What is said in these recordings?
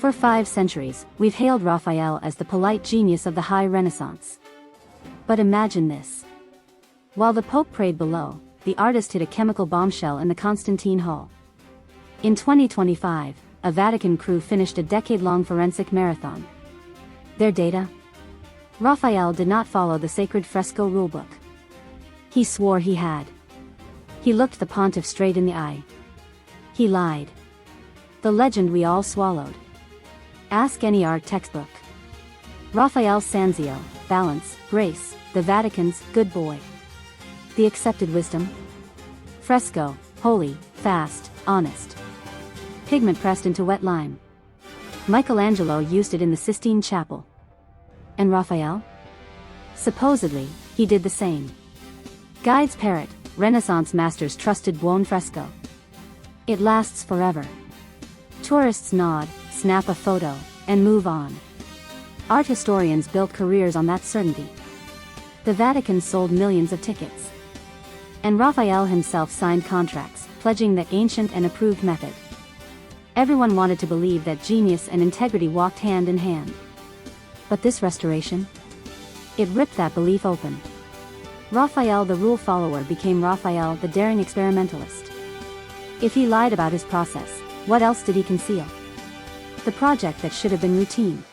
For 5 centuries, we've hailed Raphael as the polite genius of the High Renaissance. But imagine this. While the Pope prayed below, the artist hit a chemical bombshell in the Constantine Hall. In 2025, a Vatican crew finished a decade-long forensic marathon. Their data? Raphael did not follow the sacred fresco rulebook. He swore he had. He looked the pontiff straight in the eye. He lied. The legend we all swallowed. Ask any art textbook. Raphael Sanzio, balance, grace, the Vatican's good boy. The accepted wisdom? Fresco, holy, fast, honest. Pigment pressed into wet lime. Michelangelo used it in the Sistine Chapel. And Raphael? Supposedly, he did the same. Guides parrot, Renaissance masters trusted buon fresco. It lasts forever. Tourists nod, snap a photo, and move on. Art historians built careers on that certainty. The Vatican sold millions of tickets. And Raphael himself signed contracts, pledging the ancient and approved method. Everyone wanted to believe that genius and integrity walked hand in hand. But this restoration? It ripped that belief open. Raphael the rule follower became Raphael the daring experimentalist. If he lied about his process, what else did he conceal? The project that should have been routine.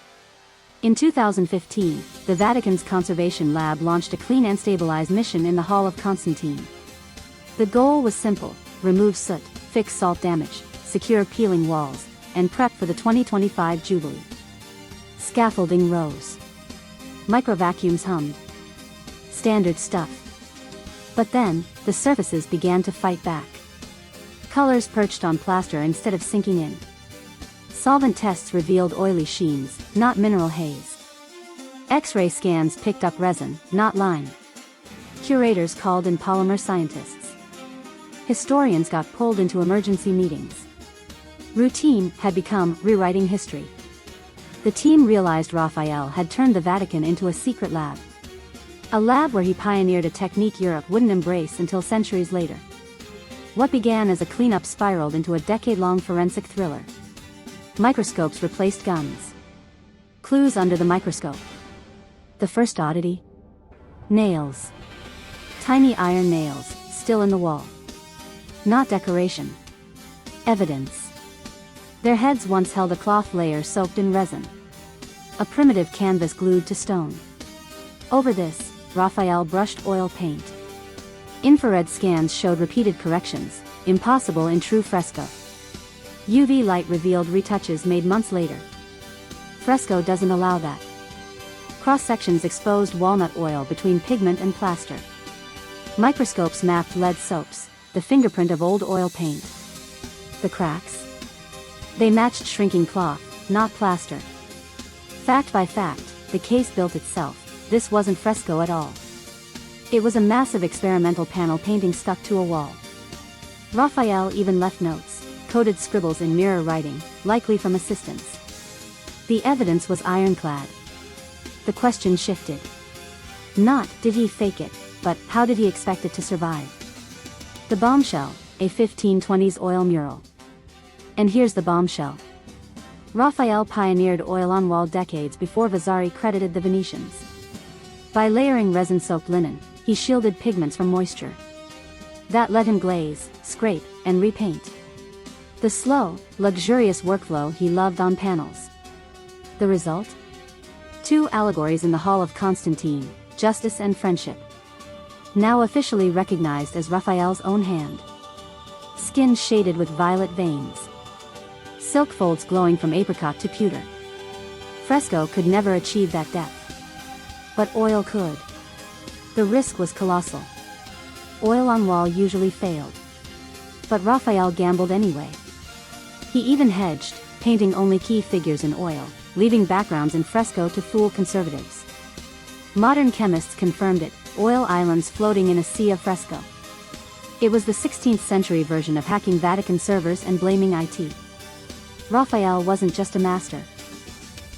In 2015, the Vatican's Conservation Lab launched a clean and stabilize mission in the Hall of Constantine. The goal was simple: remove soot, fix salt damage, secure peeling walls, and prep for the 2025 Jubilee. Scaffolding rose. Micro-vacuums hummed. Standard stuff. But then, the surfaces began to fight back. Colors perched on plaster instead of sinking in. Solvent tests revealed oily sheens, not mineral haze. X-ray scans picked up resin, not lime. Curators called in polymer scientists. Historians got pulled into emergency meetings. Routine had become rewriting history. The team realized Raphael had turned the Vatican into a secret lab. A lab where he pioneered a technique Europe wouldn't embrace until centuries later. What began as a cleanup spiraled into a decade-long forensic thriller. Microscopes replaced guns. Clues under the microscope. The first oddity? Nails. Tiny iron nails, still in the wall. Not decoration. Evidence. Their heads once held a cloth layer soaked in resin. A primitive canvas glued to stone. Over this, Raphael brushed oil paint. Infrared scans showed repeated corrections, impossible in true fresco. UV light revealed retouches made months later. Fresco doesn't allow that. Cross-sections exposed walnut oil between pigment and plaster. Microscopes mapped lead soaps, the fingerprint of old oil paint. The cracks? They matched shrinking cloth, not plaster. Fact by fact, the case built itself. This wasn't fresco at all. It was a massive experimental panel painting stuck to a wall. Raphael even left notes, coded scribbles in mirror writing, likely from assistants. The evidence was ironclad. The question shifted. Not, did he fake it, but how did he expect it to survive? The bombshell, a 1520s oil mural. And here's the bombshell. Raphael pioneered oil-on-wall decades before Vasari credited the Venetians. By layering resin-soaked linen, he shielded pigments from moisture. That let him glaze, scrape, and repaint. The slow, luxurious workflow he loved on panels. The result? 2 allegories in the Hall of Constantine, justice and friendship. Now officially recognized as Raphael's own hand. Skin shaded with violet veins. Silk folds glowing from apricot to pewter. Fresco could never achieve that depth. But oil could. The risk was colossal. Oil on wall usually failed. But Raphael gambled anyway. He even hedged, painting only key figures in oil, leaving backgrounds in fresco to fool conservatives. Modern chemists confirmed it, oil islands floating in a sea of fresco. It was the 16th century version of hacking Vatican servers and blaming IT. Raphael wasn't just a master.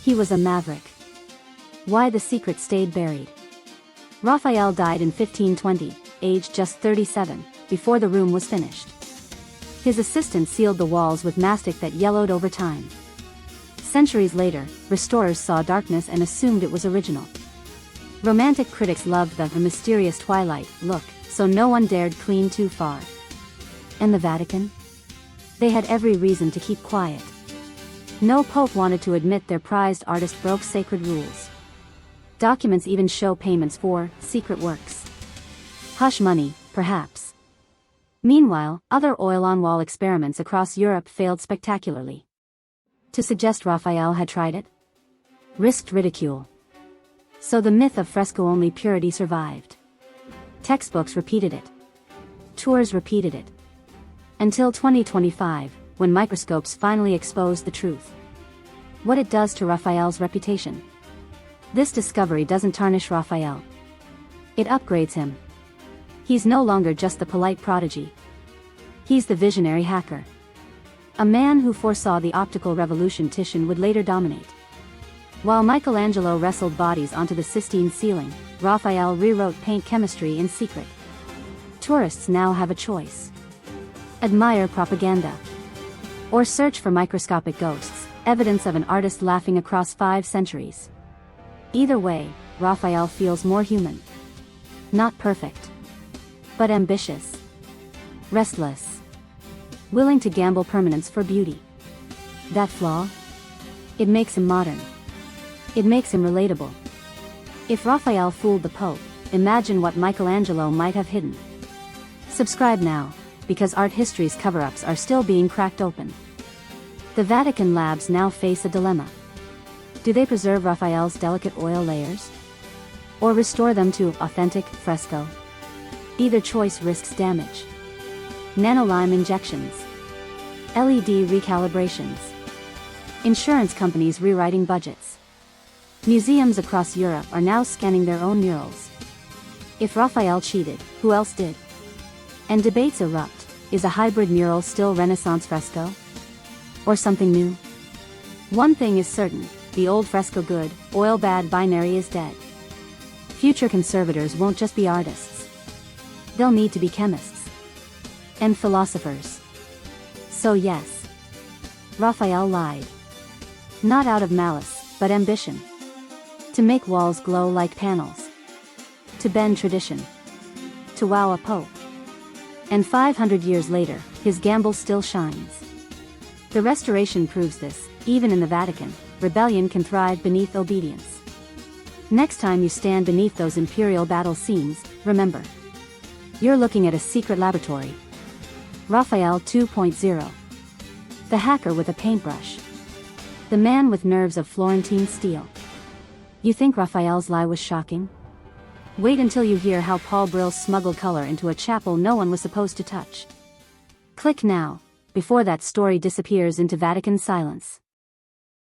He was a maverick. Why the secret stayed buried? Raphael died in 1520, aged just 37, before the room was finished. His assistant sealed the walls with mastic that yellowed over time. Centuries later, restorers saw darkness and assumed it was original. Romantic critics loved the mysterious twilight look, so no one dared clean too far. And the Vatican? They had every reason to keep quiet. No pope wanted to admit their prized artist broke sacred rules. Documents even show payments for secret works. Hush money, perhaps. Meanwhile, other oil-on-wall experiments across Europe failed spectacularly. To suggest Raphael had tried it? Risked ridicule. So the myth of fresco-only purity survived. Textbooks repeated it. Tours repeated it. Until 2025, when microscopes finally exposed the truth. What it does to Raphael's reputation. This discovery doesn't tarnish Raphael. It upgrades him. He's no longer just the polite prodigy. He's the visionary hacker. A man who foresaw the optical revolution Titian would later dominate. While Michelangelo wrestled bodies onto the Sistine ceiling, Raphael rewrote paint chemistry in secret. Tourists now have a choice. Admire propaganda. Or search for microscopic ghosts, evidence of an artist laughing across 5 centuries. Either way, Raphael feels more human. Not perfect. But ambitious. Restless. Willing to gamble permanence for beauty. That flaw? It makes him modern. It makes him relatable. If Raphael fooled the Pope, imagine what Michelangelo might have hidden. Subscribe now, because art history's cover-ups are still being cracked open. The Vatican labs now face a dilemma. Do they preserve Raphael's delicate oil layers? Or restore them to authentic fresco? Either choice risks damage. Nanolime injections. LED recalibrations. Insurance companies rewriting budgets. Museums across Europe are now scanning their own murals. If Raphael cheated, who else did? And debates erupt. Is a hybrid mural still Renaissance fresco? Or something new? One thing is certain, the old fresco good, oil bad binary is dead. Future conservators won't just be artists. They'll need to be chemists. And philosophers. So yes. Raphael lied. Not out of malice, but ambition. To make walls glow like panels. To bend tradition. To wow a pope. And 500 years later, his gamble still shines. The Restoration proves this, even in the Vatican, rebellion can thrive beneath obedience. Next time you stand beneath those imperial battle scenes, remember. You're looking at a secret laboratory. Raphael 2.0. The hacker with a paintbrush. The man with nerves of Florentine steel. You think Raphael's lie was shocking? Wait until you hear how Paul Brils smuggled color into a chapel no one was supposed to touch. Click now, before that story disappears into Vatican silence.